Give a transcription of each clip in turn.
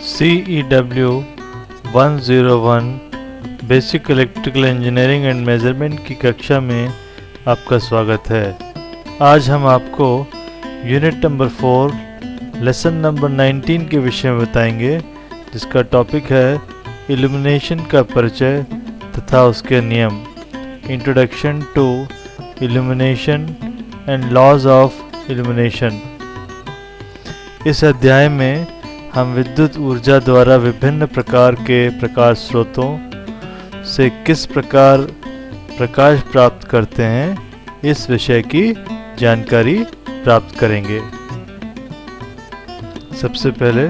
CEW 101 basic electrical engineering and measurement की कक्षा में आपका स्वागत है। आज हम आपको यूनिट नंबर 4 लेसन नंबर 19 के विषय में बताएंगे, जिसका टॉपिक है इल्यूमिनेशन का परिचय तथा उसके नियम। Introduction to illumination and laws of illumination. इस अध्याय में हम विद्युत ऊर्जा द्वारा विभिन्न प्रकार के प्रकाश स्रोतों से किस प्रकार प्रकाश प्राप्त करते हैं, इस विषय की जानकारी प्राप्त करेंगे। सबसे पहले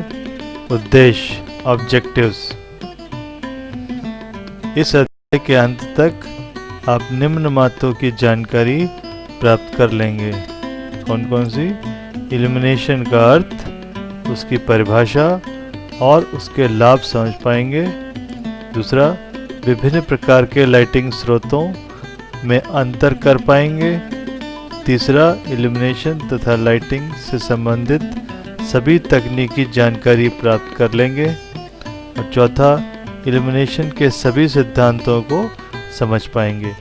उद्देश्य, ऑब्जेक्टिव्स। इस अध्याय के अंत तक आप निम्न बातों की जानकारी प्राप्त कर लेंगे। कौन कौन सी? इल्यूमिनेशन का अर्थ, उसकी परिभाषा और उसके लाभ समझ पाएंगे। दूसरा, विभिन्न प्रकार के लाइटिंग स्रोतों में अंतर कर पाएंगे। तीसरा, इल्यूमिनेशन तथा लाइटिंग से संबंधित सभी तकनीकी जानकारी प्राप्त कर लेंगे। और चौथा, इल्यूमिनेशन के सभी सिद्धांतों को समझ पाएंगे।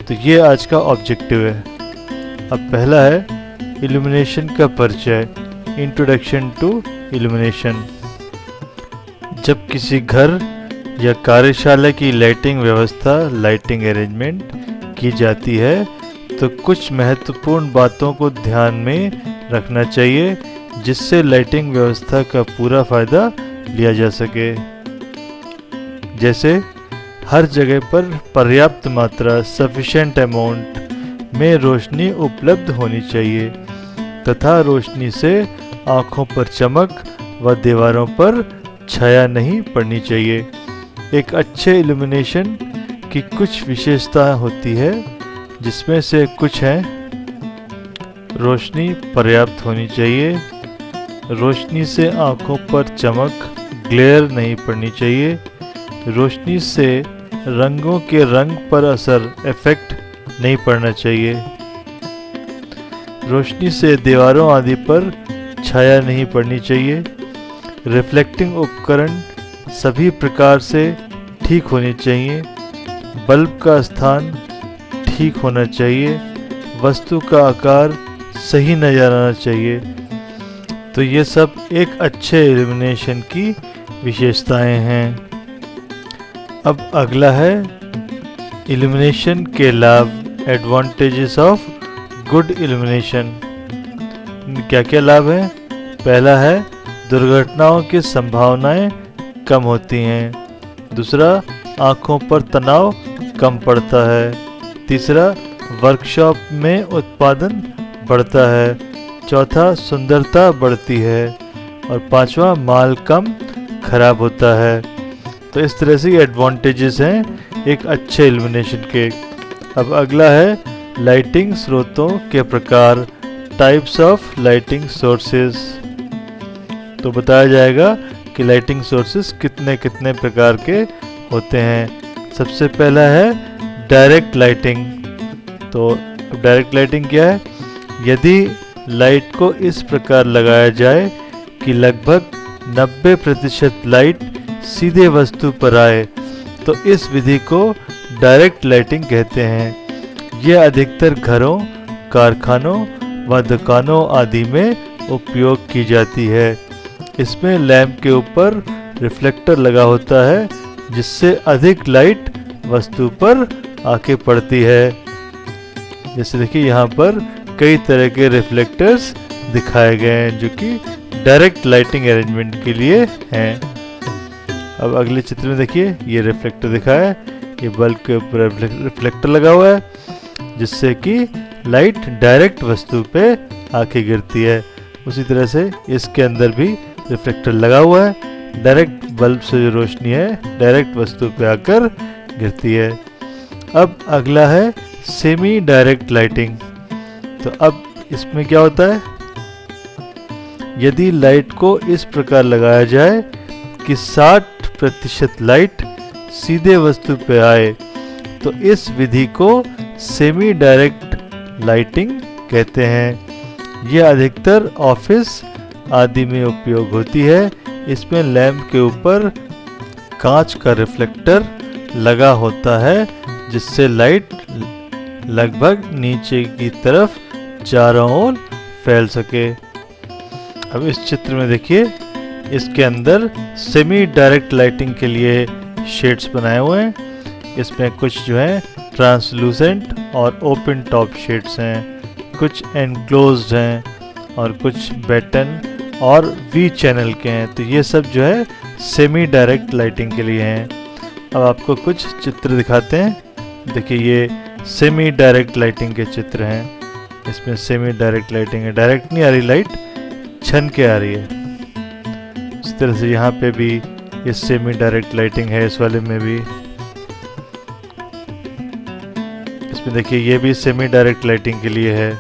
तो ये आज का ऑब्जेक्टिव है। अब पहला है इल्यूमिनेशन का परिचय, इंट्रोडक्शन टू इल्यूमिनेशन। जब किसी घर या कार्यशाला की लाइटिंग व्यवस्था, लाइटिंग अरेंजमेंट की जाती है तो कुछ महत्वपूर्ण बातों को ध्यान में रखना चाहिए, जिससे लाइटिंग व्यवस्था का पूरा फायदा लिया जा सके। जैसे हर जगह पर पर्याप्त मात्रा, सफिशिएंट अमाउंट में रोशनी उपलब्ध होनी चाहिए तथा रोशनी से आँखों पर चमक व दीवारों पर छाया नहीं पड़नी चाहिए। एक अच्छे इल्यूमिनेशन की कुछ विशेषताएं होती है, जिसमें से कुछ हैं। रोशनी पर्याप्त होनी चाहिए, रोशनी से आँखों पर चमक, ग्लेयर नहीं पड़नी चाहिए, रोशनी से रंगों के रंग पर असर, इफेक्ट नहीं पड़ना चाहिए, रोशनी से दीवारों आदि पर छाया नहीं पड़नी चाहिए, रिफ्लेक्टिंग उपकरण सभी प्रकार से ठीक होने चाहिए, बल्ब का स्थान ठीक होना चाहिए, वस्तु का आकार सही नजर आना चाहिए। तो ये सब एक अच्छे इल्यूमिनेशन की विशेषताएं हैं। अब अगला है इल्यूमिनेशन के लाभ, एडवांटेजेस ऑफ गुड इल्यूमिनेशन। क्या क्या लाभ है? पहला है दुर्घटनाओं की संभावनाएं कम होती हैं। दूसरा, आँखों पर तनाव कम पड़ता है। तीसरा, वर्कशॉप में उत्पादन बढ़ता है। चौथा, सुंदरता बढ़ती है। और पांचवा, माल कम खराब होता है। तो इस तरह से एडवांटेजेस हैं एक अच्छे इल्यूमिनेशन के। अब अगला है लाइटिंग स्रोतों के प्रकार, टाइप्स ऑफ लाइटिंग सोर्सेज। तो बताया जाएगा कि लाइटिंग सोर्सेज कितने कितने प्रकार के होते हैं। सबसे पहला है डायरेक्ट लाइटिंग। तो डायरेक्ट लाइटिंग क्या है? यदि लाइट को इस प्रकार लगाया जाए कि लगभग 90% लाइट सीधे वस्तु पर आए, तो इस विधि को डायरेक्ट लाइटिंग कहते हैं। यह अधिकतर घरों, कारखानों व दुकानों आदि में उपयोग की जाती है। इसमें लैंप के ऊपर रिफ्लेक्टर लगा होता है, जिससे अधिक लाइट वस्तु पर आके पड़ती है। जैसे देखिए यहाँ पर कई तरह के रिफ्लेक्टर्स दिखाए गए हैं, जो कि डायरेक्ट लाइटिंग अरेंजमेंट के लिए हैं। अब अगले चित्र में देखिए, ये रिफ्लेक्टर दिखाया है, ये बल्ब के ऊपर रिफ्लेक्टर लगा हुआ है, जिससे कि लाइट डायरेक्ट वस्तु पे आके गिरती है। उसी तरह से इसके अंदर भी रिफ्लेक्टर लगा हुआ है, डायरेक्ट बल्ब से जो रोशनी है डायरेक्ट वस्तु पे आकर गिरती है। अब अगला है सेमी डायरेक्ट लाइटिंग। तो अब इसमें क्या होता है? यदि लाइट को इस प्रकार लगाया जाए कि 60% लाइट सीधे वस्तु पे आए, तो इस विधि को सेमी डायरेक्ट लाइटिंग कहते हैं। यह अधिकतर ऑफिस आदि में उपयोग होती है। इसमें लैंप के ऊपर कांच का रिफ्लेक्टर लगा होता है, जिससे लाइट लगभग नीचे की तरफ चारों ओर फैल सके। अब इस चित्र में देखिए, इसके अंदर सेमी डायरेक्ट लाइटिंग के लिए शेड्स बनाए हुए हैं। इसमें कुछ जो है ट्रांसलूसेंट और ओपन टॉप शेड्स हैं, कुछ एनक्लोज्ड हैं और कुछ बैटन और वी चैनल के हैं। तो ये सब जो है सेमी डायरेक्ट लाइटिंग के लिए हैं। अब आपको कुछ चित्र दिखाते हैं। देखिए, ये सेमी डायरेक्ट लाइटिंग के चित्र हैं। इसमें सेमी डायरेक्ट लाइटिंग है, डायरेक्ट नहीं आ रही लाइट, छन के आ रही है। इस तरह से यहाँ पे भी ये सेमी डायरेक्ट लाइटिंग है, इस वाले में भी। इसमें देखिए, ये भी सेमी डायरेक्ट लाइटिंग के लिए है।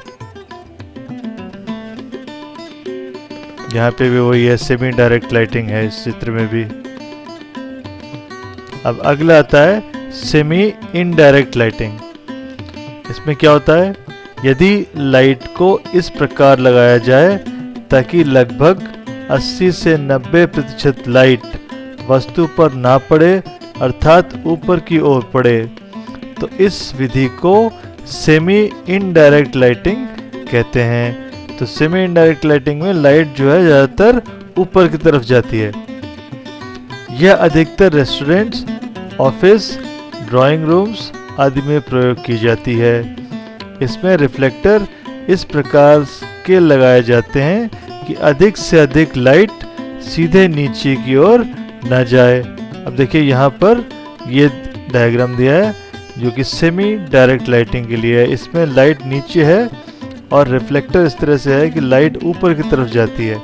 यहाँ पे भी वही है, सेमी डायरेक्ट लाइटिंग है इस चित्र में भी। अब अगला आता है सेमी इनडायरेक्ट लाइटिंग। इसमें क्या होता है, यदि लाइट को इस प्रकार लगाया जाए ताकि लगभग 80 से 90% लाइट वस्तु पर ना पड़े, अर्थात ऊपर की ओर पड़े, तो इस विधि को सेमी इनडायरेक्ट लाइटिंग कहते हैं। तो सेमी इनडायरेक्ट लाइटिंग में लाइट जो है ज़्यादातर ऊपर की तरफ जाती है। यह अधिकतर रेस्टोरेंट्स, ऑफिस, ड्राइंग रूम्स आदि में प्रयोग की जाती है। इसमें रिफ्लेक्टर इस प्रकार के लगाए जाते हैं कि अधिक से अधिक लाइट सीधे नीचे की ओर न जाए। अब देखिए, यहाँ पर ये डायग्राम दिया है जो कि सेमी डायरेक्ट लाइटिंग के लिए है। इसमें लाइट नीचे है और रिफ्लेक्टर इस तरह से है कि लाइट ऊपर की तरफ जाती है।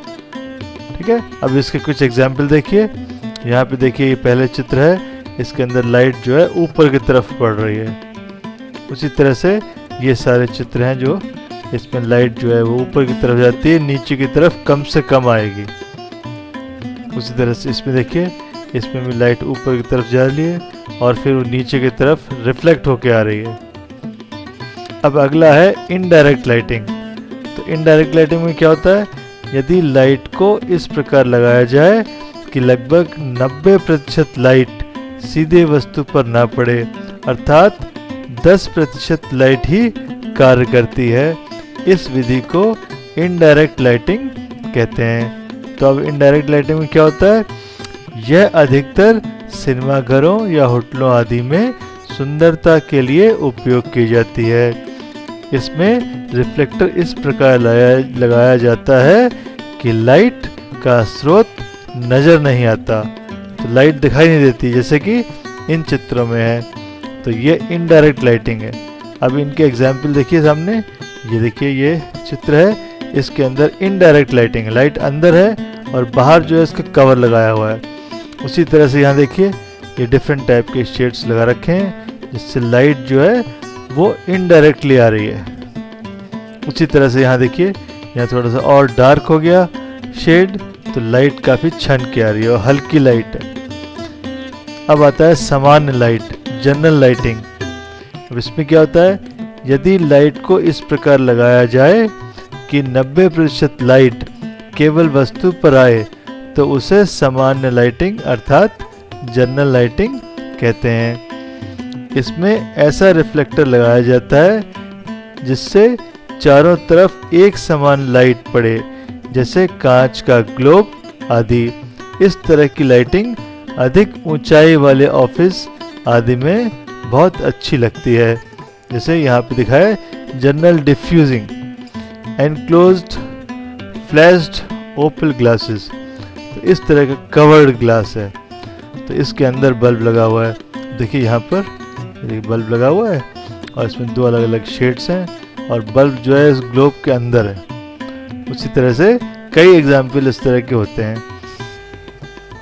ठीक है, अब इसके कुछ एग्जाम्पल देखिए। यहाँ पे देखिए, ये पहले चित्र है, इसके अंदर लाइट जो है ऊपर की तरफ पड़ रही है। उसी तरह से ये सारे चित्र हैं जो इसमें लाइट जो है वो ऊपर की तरफ जाती है, नीचे की तरफ कम से कम आएगी। उसी तरह से इसमें देखिए, इसमें भी लाइट ऊपर की तरफ जा रही है और फिर वो नीचे की तरफ रिफ्लेक्ट होके आ रही है। अब अगला है इनडायरेक्ट लाइटिंग। तो इनडायरेक्ट लाइटिंग में क्या होता है, यदि लाइट को इस प्रकार लगाया जाए कि लगभग 90% लाइट सीधे वस्तु पर ना पड़े, अर्थात 10% लाइट ही कार्य करती है, इस विधि को इनडायरेक्ट लाइटिंग कहते हैं। तो अब इनडायरेक्ट लाइटिंग में क्या होता है, यह अधिकतर सिनेमाघरों या होटलों आदि में सुंदरता के लिए उपयोग की जाती है। इसमें रिफ्लेक्टर इस प्रकार लगाया जाता है कि लाइट का स्रोत नज़र नहीं आता, तो लाइट दिखाई नहीं देती, जैसे कि इन चित्रों में है। तो ये इनडायरेक्ट लाइटिंग है। अब इनके एग्जाम्पल देखिए सामने। ये देखिए, ये चित्र है, इसके अंदर इनडायरेक्ट लाइटिंग है, लाइट अंदर है और बाहर जो है इसका कवर लगाया हुआ है। उसी तरह से यहाँ देखिए, ये डिफरेंट टाइप के शेड्स लगा रखे हैं, जिससे लाइट जो है वो इनडायरेक्टली आ रही है। उसी तरह से यहाँ देखिए, यहाँ थोड़ा सा और डार्क हो गया शेड, तो लाइट काफ़ी छन के आ रही है और हल्की लाइट है। अब आता है सामान्य लाइट, जनरल लाइटिंग। अब इसमें क्या होता है, यदि लाइट को इस प्रकार लगाया जाए कि 90% लाइट केवल वस्तु पर आए, तो उसे सामान्य लाइटिंग अर्थात जनरल लाइटिंग कहते हैं। इसमें ऐसा रिफ्लेक्टर लगाया जाता है जिससे चारों तरफ एक समान लाइट पड़े, जैसे कांच का ग्लोब आदि। इस तरह की लाइटिंग अधिक ऊंचाई वाले ऑफिस आदि में बहुत अच्छी लगती है। जैसे यहाँ पे दिखा है जनरल डिफ्यूजिंग, एनक्लोज्ड फ्लैश्ड ओपल ग्लासेस। तो इस तरह का कवर्ड ग्लास है, तो इसके अंदर बल्ब लगा हुआ है। देखिए यहाँ पर बल्ब लगा हुआ है और इसमें दो अलग अलग शेड्स हैं और बल्ब जो है इस ग्लोब के अंदर है। उसी तरह से कई एग्जाम्पल इस तरह के होते हैं।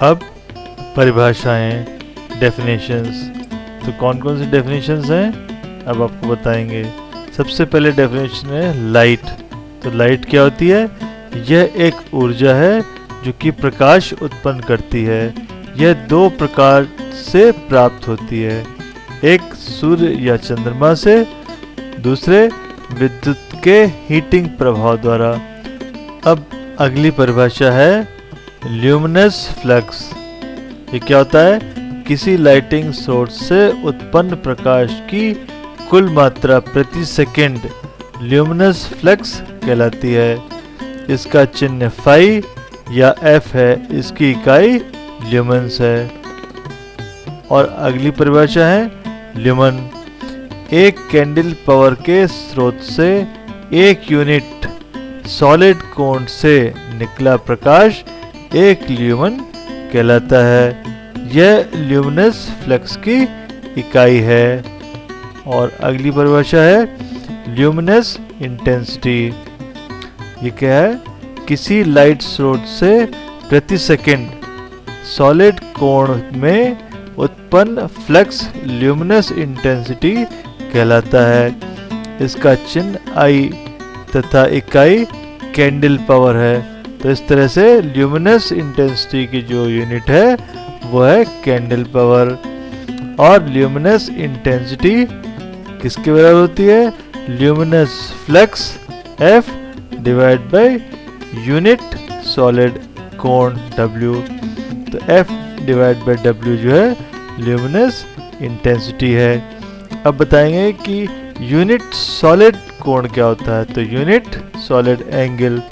अब परिभाषाएं, डेफिनेशंस। तो कौन कौन सी डेफिनेशंस हैं अब आपको बताएंगे। सबसे पहले डेफिनेशन है लाइट। तो लाइट क्या होती है, यह एक ऊर्जा है जो कि प्रकाश उत्पन्न करती है। यह दो प्रकार से प्राप्त होती है, एक सूर्य या चंद्रमा से, दूसरे विद्युत के हीटिंग प्रभाव द्वारा। अब अगली परिभाषा है ल्यूमिनस फ्लक्स, ये क्या होता है? किसी लाइटिंग सोर्स से उत्पन्न प्रकाश की कुल मात्रा प्रति सेकंड ल्यूमिनस फ्लक्स कहलाती है। इसका चिन्ह फाई या एफ है, इसकी इकाई ल्यूमेंस है। और अगली परिभाषा है ल्यूमन, एक कैंडल पावर के स्रोत से 1 यूनिट सॉलिड कोण से निकला प्रकाश 1 ल्यूमन कहलाता है। यह ल्यूमिनस फ्लक्स की इकाई है। और अगली परिभाषा है ल्यूमिनस इंटेंसिटी, ये क्या है? किसी लाइट स्रोत से प्रति सेकंड सॉलिड कोण में उत्पन्न फ्लक्स ल्यूमिनस इंटेंसिटी कहलाता है। इसका चिन्ह आई तथा इकाई कैंडल पावर है। तो इस तरह से ल्यूमिनस इंटेंसिटी की जो यूनिट है वो है कैंडल पावर। और ल्यूमिनस इंटेंसिटी किसके बराबर होती है? Luminous flux F divide by unit solid कोण W। तो F डिवाइड बाय W जो है ल्यूमिनस इंटेंसिटी है। अब बताएंगे कि यूनिट सॉलिड कोण क्या होता है। तो यूनिट सॉलिड एंगल,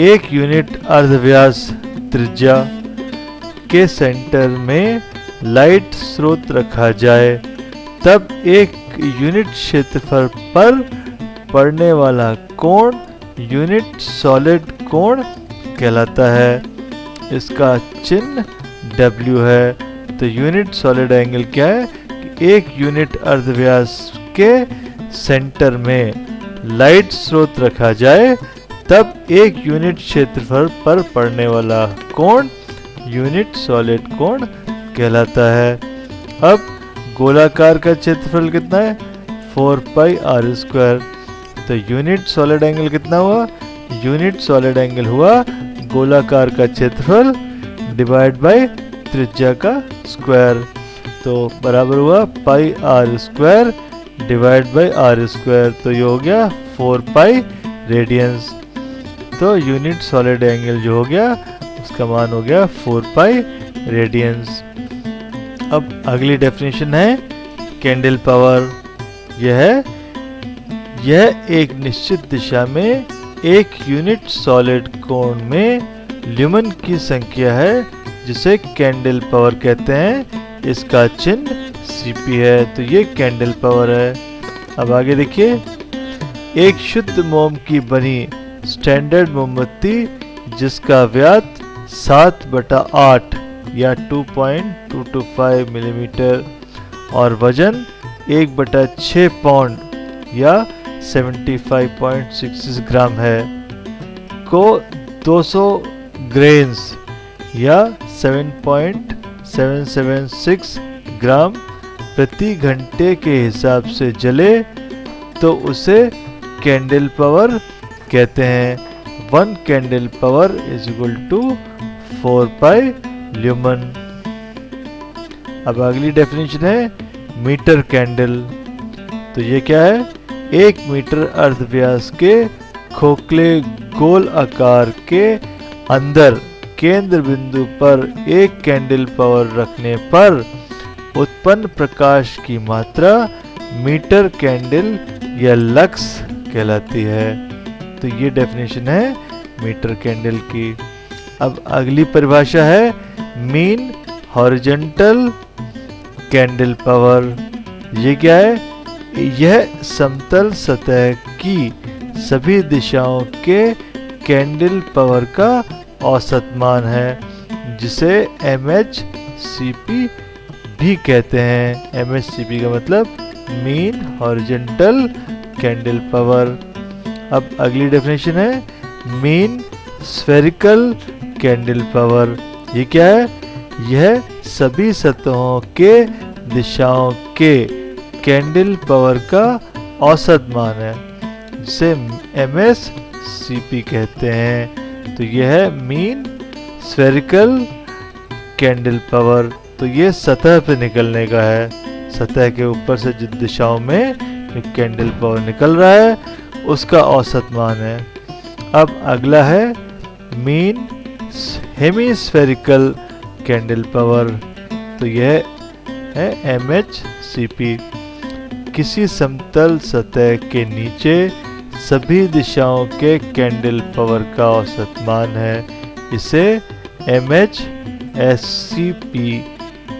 एक यूनिट अर्धव्यास त्रिज्या के सेंटर में लाइट स्रोत रखा जाए तब एक यूनिट क्षेत्रफल पर पड़ने वाला कोण यूनिट सॉलिड कोण कहलाता है। इसका चिन्ह W है। तो यूनिट सॉलिड एंगल क्या है? कि एक यूनिट अर्धव्यास के सेंटर में लाइट स्रोत रखा जाए तब एक यूनिट क्षेत्रफल पर पड़ने वाला कोण यूनिट सॉलिड कोण कहलाता है। अब गोलाकार का क्षेत्रफल कितना है? 4 पाई r स्क्वायर। तो यूनिट सॉलिड एंगल कितना हुआ? यूनिट सॉलिड एंगल हुआ गोलाकार का क्षेत्रफल डिवाइड बाय त्रिज्या का स्क्वायर। तो बराबर हुआ पाई r square divide by r square. तो ये हो गया 4 पाई रेडियंस। तो यूनिट सॉलिड एंगल जो हो गया उसका मान हो गया 4 पाई रेडियंस। अब अगली डेफिनेशन है कैंडल पावर। यह एक निश्चित दिशा में एक यूनिट सॉलिड कोण में ल्यूमन की संख्या है जिसे कैंडल पावर कहते हैं। इसका चिन्ह Cp है। तो ये कैंडल पावर है। अब आगे देखिए, एक शुद्ध मोम की बनी स्टैंडर्ड मोमबत्ती जिसका व्यास 7/8 या 2.225 मिलीमीटर और वजन 1/6 पाउंड या 75.66 ग्राम है को 200 ग्रेन्स या 7.776 ग्राम प्रति घंटे के हिसाब से जले तो उसे कैंडल पावर कहते हैं। 1 candle power is equal to 4 pi lumen. अब अगली डेफिनेशन है मीटर कैंडल। तो ये क्या है? 1 मीटर अर्धव्यास के खोखले गोल आकार के अंदर केंद्र बिंदु पर एक कैंडल पावर रखने पर उत्पन्न प्रकाश की मात्रा मीटर कैंडल या लक्स कहलाती है। तो ये डेफिनेशन है मीटर कैंडल की। अब अगली परिभाषा है मीन हॉरिजॉन्टल कैंडल पावर। ये क्या है? यह समतल सतह की सभी दिशाओं के कैंडल पावर का औसत मान है जिसे MHCP भी कहते हैं। MHCP का मतलब मीन हॉरिजॉन्टल कैंडल पावर। अब अगली डेफिनेशन है मीन स्फेरिकल कैंडल पावर। ये क्या है? यह सभी सतहों के दिशाओं के कैंडल पावर का औसत मान है जिसे MSCP कहते हैं। तो यह है मीन स्फेरिकल कैंडल पावर। तो ये सतह पे निकलने का है, सतह के ऊपर से जिन दिशाओं में कैंडल पावर निकल रहा है उसका औसत मान है। अब अगला है मीन हेमीस्फेरिकल कैंडल पावर। तो यह है MHCP। किसी समतल सतह के नीचे सभी दिशाओं के कैंडल पावर का औसत मान है, इसे MHSCP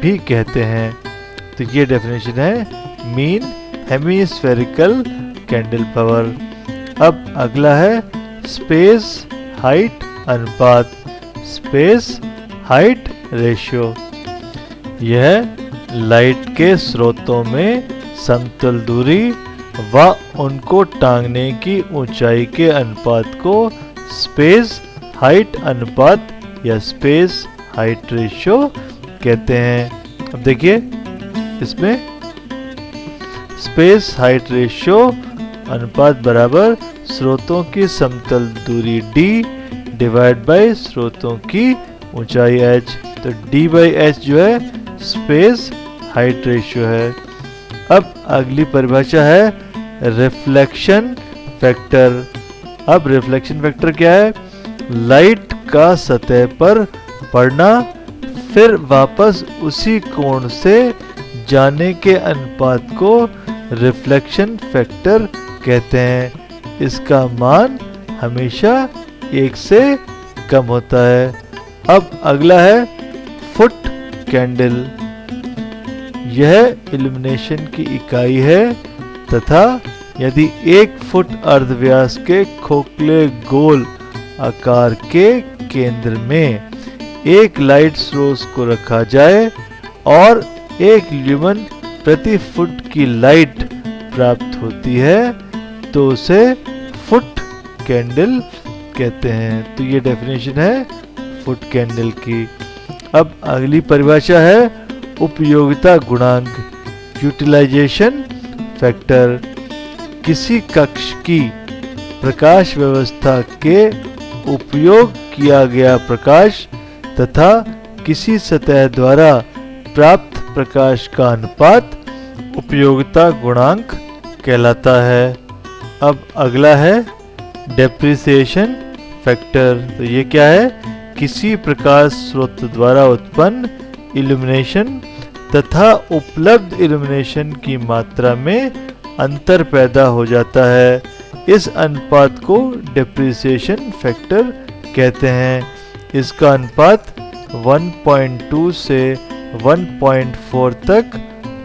भी कहते हैं। तो ये डेफिनेशन है मीन हेमीस्फेरिकल कैंडल पावर। अब अगला है स्पेस हाइट अनुपात, स्पेस हाइट रेशियो। यह लाइट के स्रोतों में समतल दूरी व उनको टांगने की ऊंचाई के अनुपात को स्पेस हाइट अनुपात या स्पेस हाइट रेशियो कहते हैं। अब देखिए इसमें स्पेस हाइट रेशियो अनुपात बराबर स्रोतों की समतल दूरी d डिवाइड बाय स्रोतों की ऊंचाई h। तो d बाई h जो है स्पेस हाइट रेशियो है। अब अगली परिभाषा है रिफ्लेक्शन फैक्टर। अब रिफ्लेक्शन फैक्टर क्या है? लाइट का सतह पर पड़ना फिर वापस उसी कोण से जाने के अनुपात को रिफ्लेक्शन फैक्टर कहते हैं। इसका मान हमेशा 1 से कम होता है। अब अगला है फुट कैंडल। यह इल्यूमिनेशन की इकाई है तथा यदि 1 फुट अर्धव्यास के खोखले गोल आकार के केंद्र में एक लाइट सोर्स को रखा जाए और 1 ल्यूमन प्रति फुट की लाइट प्राप्त होती है तो उसे फुट कैंडल कहते हैं। तो ये डेफिनेशन है फुट कैंडल की। अब अगली परिभाषा है उपयोगिता गुणांक, यूटिलाइजेशन फैक्टर। किसी कक्ष की प्रकाश व्यवस्था के उपयोग किया गया प्रकाश तथा किसी सतह द्वारा प्राप्त प्रकाश का अनुपात उपयोगिता गुणांक कहलाता है। अब अगला है डेप्रिसिएशन फैक्टर। तो ये क्या है? किसी प्रकाश स्रोत द्वारा उत्पन्न इल्यूमिनेशन तथा उपलब्ध इल्यूमिनेशन की मात्रा में अंतर पैदा हो जाता है। इस अनुपात को डेप्रिसिएशन फैक्टर कहते हैं। इसका अनुपात 1.2 से 1.4 तक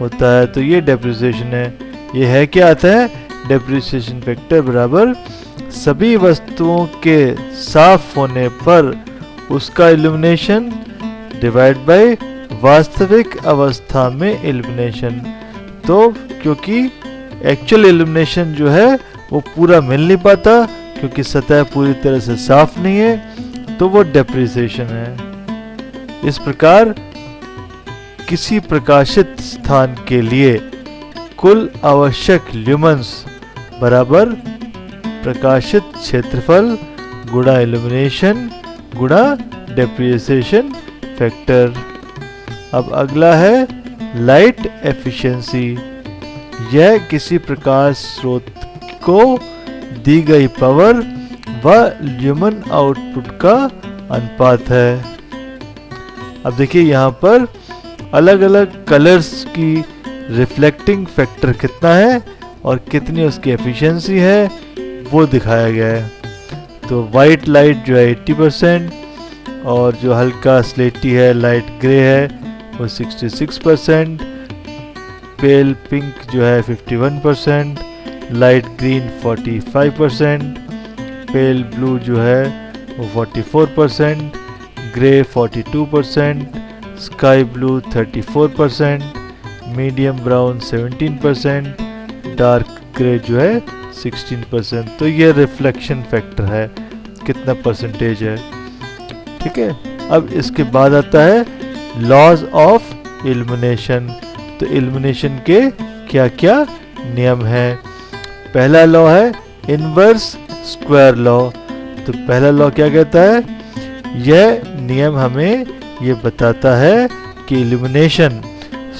होता है। तो ये डेप्रिसिएशन है। ये है क्या आता है? डेप्रिसिएशन फैक्टर बराबर सभी वस्तुओं के साफ होने पर उसका इल्यूमिनेशन डिवाइड बाय वास्तविक अवस्था में इल्यूमिनेशन। तो क्योंकि एक्चुअल इल्यूमिनेशन जो है वो पूरा मिल नहीं पाता क्योंकि सतह पूरी तरह से साफ नहीं है, तो वो डेप्रिसिएशन है। इस प्रकार किसी प्रकाशित स्थान के लिए कुल आवश्यक ल्यूमन्स बराबर प्रकाशित क्षेत्रफल गुणा इल्यूमिनेशन गुणा डेप्रिसिएशन फैक्टर। अब अगला है लाइट एफिशिएंसी। यह किसी प्रकाश स्रोत को दी गई पावर व ल्यूमन आउटपुट का अनुपात है। अब देखिए यहाँ पर अलग अलग कलर्स की रिफ्लेक्टिंग फैक्टर कितना है और कितनी उसकी एफिशिएंसी है वो दिखाया गया है। तो वाइट लाइट जो है 80% और जो हल्का स्लेटी है लाइट ग्रे है वो 66%, पेल पिंक जो है 51%, लाइट ग्रीन 45%, पेल ब्लू जो है वो 44%, grey 42%, sky blue 34%, medium brown 17%, dark grey जो है 16%। तो ये रिफ्लेक्शन फैक्टर है, कितना परसेंटेज है। ठीक है। अब इसके बाद आता है लॉज ऑफ इल्यूमिनेशन। तो इल्यूमिनेशन के क्या क्या नियम हैं? पहला लॉ है इनवर्स स्क्वायर लॉ। तो पहला लॉ क्या कहता है? यह नियम हमें ये बताता है कि इल्यूमिनेशन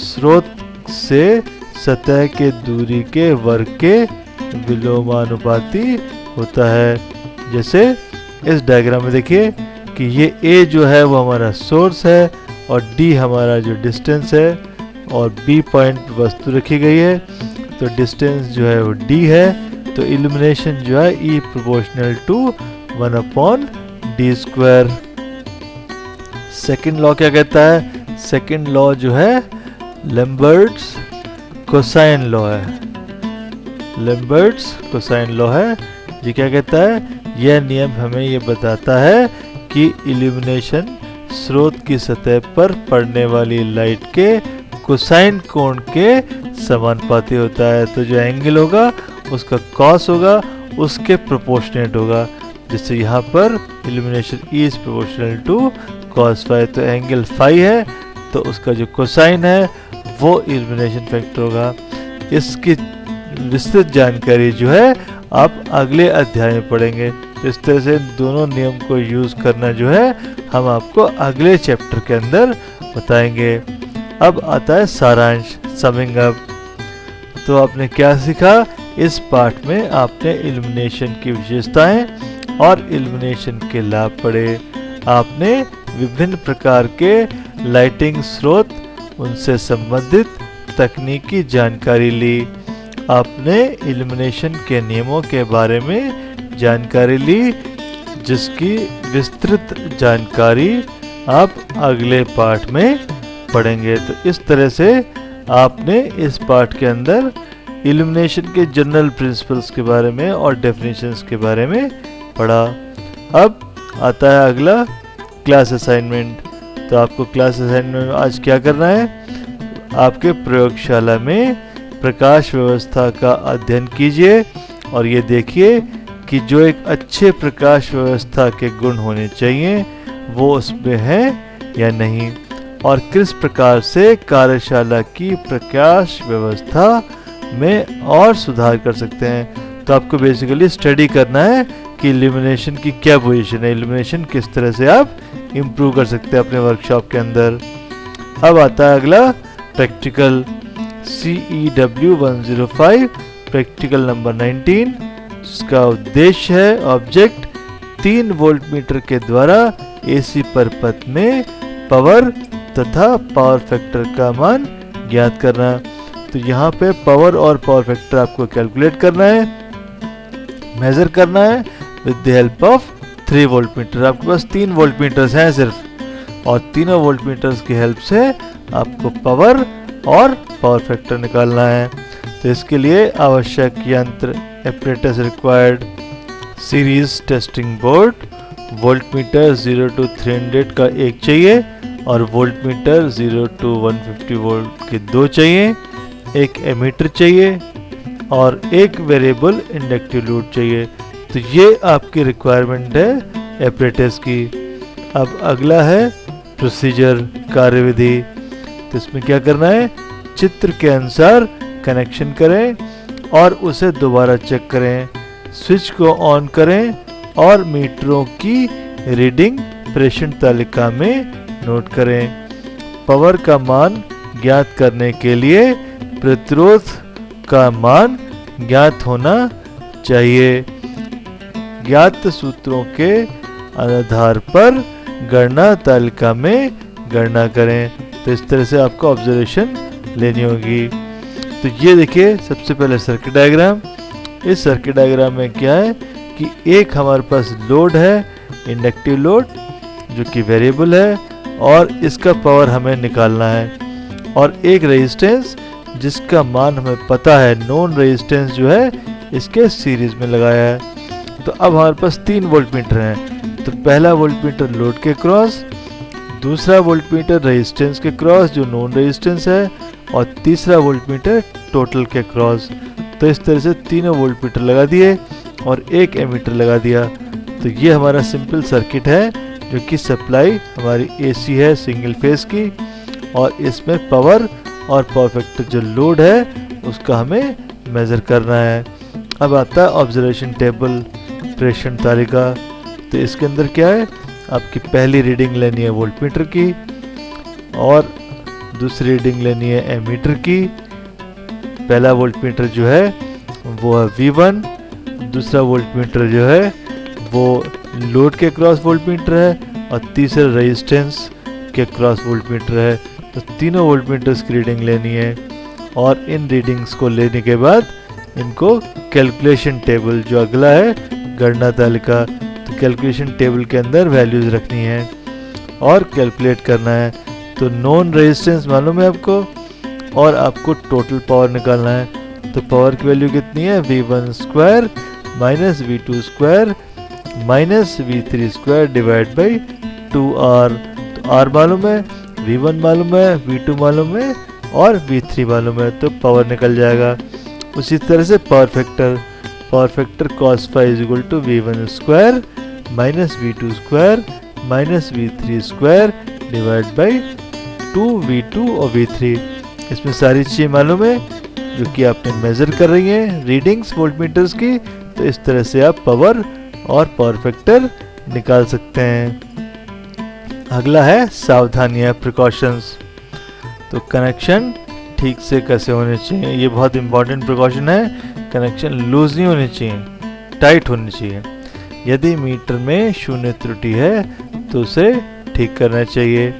स्रोत से सतह के दूरी के वर्ग के विलोमानुपाती होता है। जैसे इस डायग्राम में देखिए कि ये A जो है वो हमारा सोर्स है और D हमारा जो डिस्टेंस है और B पॉइंट वस्तु रखी गई है, तो डिस्टेंस जो है वो D है, तो इल्यूमिनेशन जो है E proportional to 1/d square. Second law क्या कहता है? सेकेंड लॉ जो है लैम्बर्ट्स कोसाइन लॉ है। लैम्बर्ट्स कोसाइन लॉ है। ये क्या कहता है? यह नियम हमें ये बताता है कि इल्यूमिनेशन स्रोत की सतह पर पड़ने वाली लाइट के कोसाइन कोण के समानुपाती होता है। तो जो एंगल होगा उसका कॉस होगा, उसके प्रोपोर्शनेट होगा। जिससे यहाँ पर illumination E is proportional to cos phi, तो एंगल फाई है तो उसका जो कोसाइन है वो इल्यूमिनेशन फैक्टर होगा। इसकी विस्तृत जानकारी जो है आप अगले अध्याय में पढ़ेंगे। इस तरह से दोनों नियम को यूज करना जो है हम आपको अगले चैप्टर के अंदर बताएंगे। अब आता है सारांश, समिंग अप। तो आपने क्या सीखा? इस पाठ में आपने इल्यूमिनेशन की विशेषताएं और इल्यूमिनेशन के लाभ पढ़े। आपने विभिन्न प्रकार के लाइटिंग स्रोत, उनसे संबंधित तकनीकी जानकारी ली। आपने इल्यूमिनेशन के नियमों के बारे में जानकारी ली, जिसकी विस्तृत जानकारी आप अगले पाठ में पढ़ेंगे। तो इस तरह से आपने इस पाठ के अंदर इल्यूमिनेशन के जनरल प्रिंसिपल्स के बारे में और डेफिनेशंस के बारे में पढ़ा। अब आता है अगला क्लास असाइनमेंट। तो आपको क्लास असाइनमेंट में आज क्या करना है? आपके प्रयोगशाला में प्रकाश व्यवस्था का अध्ययन कीजिए और ये देखिए कि जो एक अच्छे प्रकाश व्यवस्था के गुण होने चाहिए वो उसमें है या नहीं, और किस प्रकार से कार्यशाला की प्रकाश व्यवस्था में और सुधार कर सकते हैं। तो आपको बेसिकली स्टडी करना है कि इल्यूमिनेशन की क्या पोजीशन है, इल्यूमिनेशन किस तरह से आप इम्प्रूव कर सकते हैं अपने वर्कशॉप के अंदर। अब आता है अगला प्रैक्टिकल, CEW 105 प्रैक्टिकल नंबर 19, जिसका उद्देश्य है ऑब्जेक्ट 3 वोल्ट मीटर के द्वारा AC परिपथ में पावर तथा पावर फैक्टर का मान ज्ञात करना। तो यहाँ पे पावर और पावर फैक्टर आपको कैलकुलेट करना है, मेजर करना है with the help of 3 volt meter. आपके पास 3 वोल्ट मीटर्स हैं सिर्फ, और तीनों वोल्ट मीटर्स की हेल्प से आपको पावर और पावर फैक्टर निकालना है। तो इसके लिए आवश्यक यंत्र apparatus required, series testing board, volt meter 0 to 300 का एक चाहिए और वोल्ट मीटर 0 to 150 वोल्ट के 2 चाहिए, एक एमीटर चाहिए और एक वेरिएबल इंडक्टिव लोड चाहिए। तो ये आपकी रिक्वायरमेंट है apparatus की। अब अगला है प्रोसीजर, कार्यविधि। तो इसमें क्या करना है? चित्र के अनुसार कनेक्शन करें और उसे दोबारा चेक करें, स्विच को ऑन करें और मीटरों की रीडिंग प्रेषण तालिका में नोट करें। पावर का मान ज्ञात करने के लिए प्रतिरोध का मान ज्ञात होना चाहिए। ज्ञात सूत्रों के आधार पर गणना तालिका में गणना करें। तो इस तरह से आपको ऑब्जर्वेशन लेनी होगी। तो ये देखिए सबसे पहले सर्किट डायग्राम। इस सर्किट डायग्राम में क्या है कि एक हमारे पास लोड है, इंडक्टिव लोड, जो कि वेरिएबल है और इसका पावर हमें निकालना है, और एक रेजिस्टेंस जिसका मान हमें पता है, नॉन रेजिस्टेंस जो है इसके सीरीज में लगाया है। तो अब हमारे पास 3 वोल्ट मीटर हैं। तो पहला वोल्ट मीटर लोड के क्रॉस, दूसरा वोल्ट मीटर रेजिस्टेंस के क्रॉस जो नॉन रेजिस्टेंस है, और तीसरा वोल्ट मीटर टोटल के क्रॉस। तो इस तरह से तीनों वोल्ट मीटर लगा दिए और एक एमीटर लगा दिया। तो ये हमारा सिंपल सर्किट है जो कि सप्लाई हमारी AC है सिंगल फेज की, और इसमें पावर और पावर फैक्टर जो लोड है उसका हमें मेजर करना है। अब आता है ऑब्जर्वेशन टेबल, प्रेषण तालिका। तो इसके अंदर क्या है? आपकी पहली रीडिंग लेनी है वोल्ट मीटर की और दूसरी रीडिंग लेनी है एमीटर की। पहला वोल्ट मीटर जो है वो है V1, दूसरा वोल्ट मीटर जो है वो लोड के क्रॉस वोल्ट मीटर है और तीसरा रेजिस्टेंस के क्रॉस वोल्टमीटर है। तो तीनों वोल्टमीटर्स की रीडिंग लेनी है और इन रीडिंग्स को लेने के बाद इनको कैलकुलेशन टेबल जो अगला है गणना तालिका, तो कैलकुलेशन टेबल के अंदर वैल्यूज रखनी है और कैलकुलेट करना है। तो नॉन रेजिस्टेंस मालूम है आपको और आपको टोटल पावर निकालना है। तो पावर की वैल्यू कितनी है, V1 square minus V2 square minus V3 square divide by 2R। तो R मालूम है, V1 मालूम है, V2 मालूम है और V3 मालूम है, तो पावर निकल जाएगा। उसी तरह से power factor cos phi is equal to V1 square minus V2 square minus V3 square divide by 2V2 और V3। इसमें सारी चीज़ें मालूम है जो कि आपने मेज़र कर रही हैं रीडिंग्स वोल्टमीटर्स की। तो इस तरह से आप पावर और पावर फैक्टर निकाल सकते हैं। अगला है सावधानियां, प्रिकॉशंस। तो कनेक्शन ठीक से कैसे होने चाहिए, ये बहुत इंपॉर्टेंट प्रिकॉशन है। कनेक्शन लूज नहीं होने चाहिए, टाइट होनी चाहिए। यदि मीटर में शून्य त्रुटि है तो उसे ठीक करना चाहिए।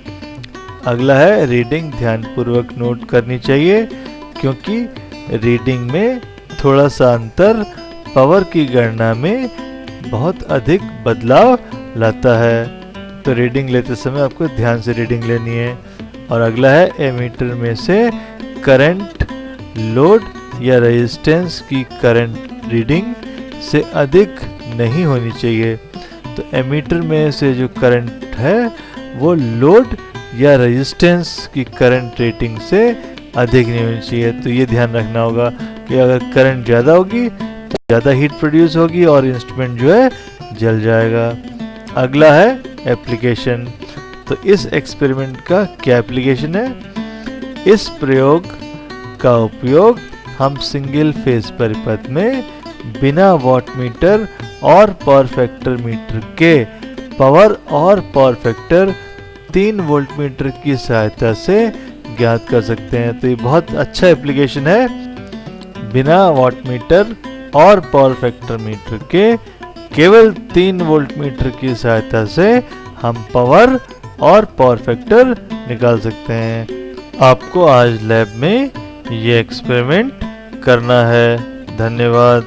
अगला है रीडिंग ध्यानपूर्वक नोट करनी चाहिए, क्योंकि रीडिंग में थोड़ा सा अंतर पावर की गणना में बहुत अधिक बदलाव लाता है। तो रीडिंग लेते समय आपको ध्यान से रीडिंग लेनी है। और अगला है एमीटर में से करंट, लोड या रेजिस्टेंस की करंट रीडिंग से अधिक नहीं होनी चाहिए। तो एमीटर में से जो करंट है वो लोड या रेजिस्टेंस की करंट रेटिंग से अधिक नहीं होनी चाहिए। तो ये ध्यान रखना होगा कि अगर करंट ज़्यादा होगी तो ज़्यादा हीट प्रोड्यूस होगी और इंस्ट्रूमेंट जो है जल जाएगा। अगला है एप्लीकेशन। तो इस एक्सपेरिमेंट का क्या एप्लीकेशन है, इस प्रयोग का उपयोग हम सिंगल फेज परिपथ में बिना वॉटमीटर और पावर फैक्टर मीटर के पावर और पावर फैक्टर 3 वोल्टमीटर की सहायता से ज्ञात कर सकते हैं। तो ये बहुत अच्छा एप्लीकेशन है। बिना वॉटमीटर और पावर फैक्टर मीटर के केवल 3 वोल्टमीटर की सहायता से हम पावर और पावर फैक्टर निकाल सकते हैं। आपको आज लैब में ये एक्सपेरिमेंट करना है। धन्यवाद।